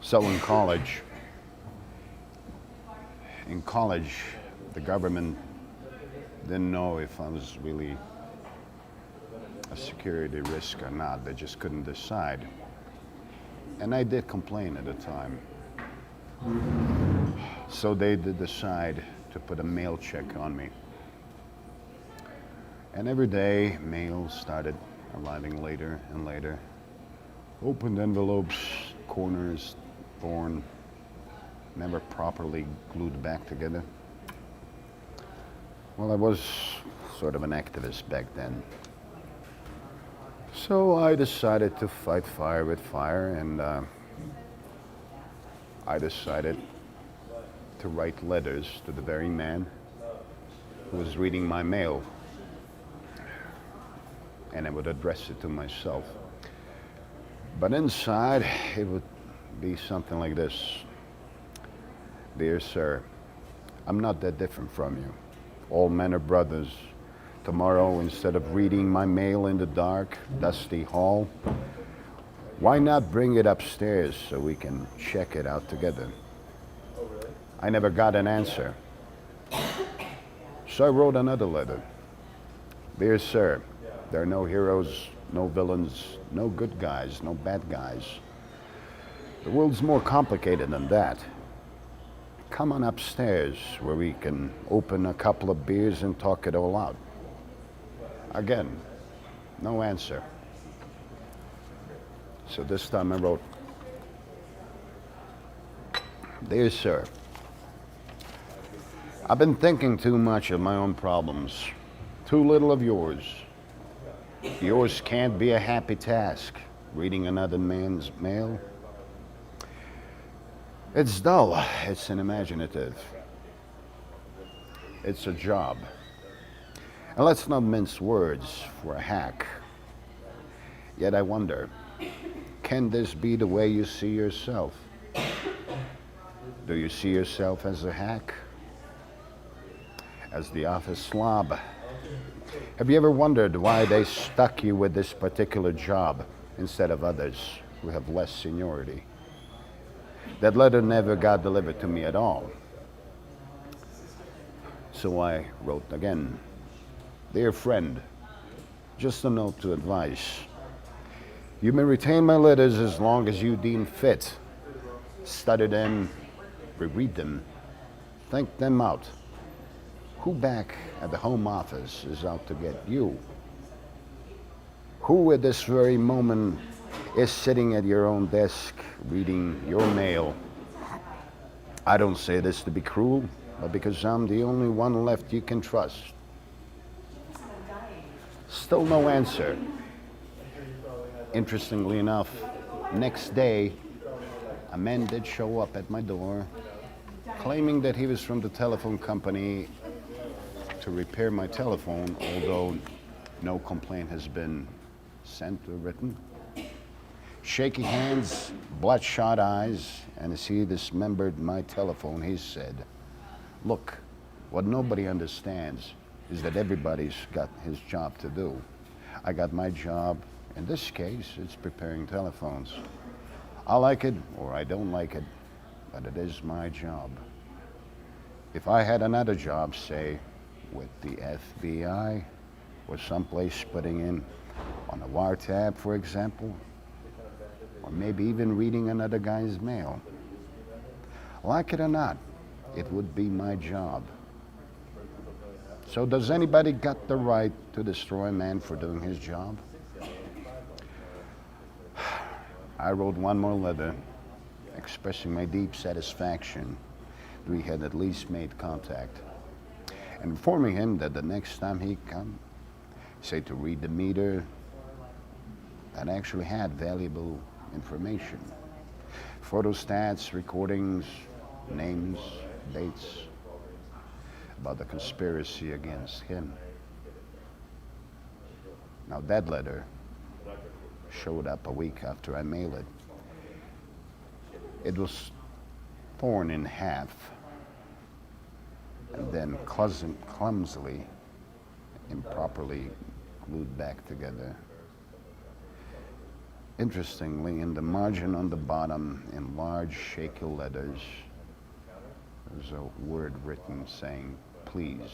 So in college, the government didn't know if I was really a security risk or not. They just couldn't decide. And I did complain at the time. So they did decide to put a mail check on me. And every day, mail started arriving later and later. Opened envelopes, corners torn, never properly glued back together. Well, I was sort of an activist back then. So I decided to fight fire with fire, and I decided to write letters to the very man who was reading my mail. And I would address it to myself. But inside, it would be something like this. Dear sir, I'm not that different from you. All men are brothers. Tomorrow, instead of reading my mail in the dark, dusty hall, why not bring it upstairs so we can check it out together? I never got an answer. So I wrote another letter. Dear sir, there are no heroes, no villains, no good guys, no bad guys. The world's more complicated than that. Come on upstairs where we can open a couple of beers and talk it all out. Again, no answer. So this time I wrote, Dear sir, I've been thinking too much of my own problems, too little of yours. Yours can't be a happy task, reading another man's mail. It's dull, it's unimaginative. It's a job. And let's not mince words for a hack. Yet I wonder, can this be the way you see yourself? Do you see yourself as a hack? As the office slob? Have you ever wondered why they stuck you with this particular job instead of others who have less seniority? That letter never got delivered to me at all. So I wrote again. Dear friend, just a note to advice. You may retain my letters as long as you deem fit. Study them, reread them, think them out. Who back at the home office is out to get you? Who at this very moment is sitting at your own desk reading your mail? I don't say this to be cruel, but because I'm the only one left you can trust. Still no answer. Interestingly enough, next day, a man did show up at my door, claiming that he was from the telephone company to repair my telephone, although no complaint has been sent or written. Shaky hands, bloodshot eyes, and as he dismembered my telephone, he said, look, what nobody understands is that everybody's got his job to do. I got my job. In this case, it's preparing telephones. I like it or I don't like it, but it is my job. If I had another job, say, with the FBI or someplace putting in on a wiretap, for example, or maybe even reading another guy's mail, like it or not, it would be my job. So does anybody got the right to destroy a man for doing his job? I wrote one more letter expressing my deep satisfaction that we had at least made contact, and informing him that the next time he come, say to read the meter, that actually had valuable information. Photostats, recordings, names, dates, about the conspiracy against him. Now that letter showed up a week after I mailed it. It was torn in half and then clumsily, improperly glued back together. Interestingly, in the margin on the bottom, in large shaky letters, there's a word written saying, please.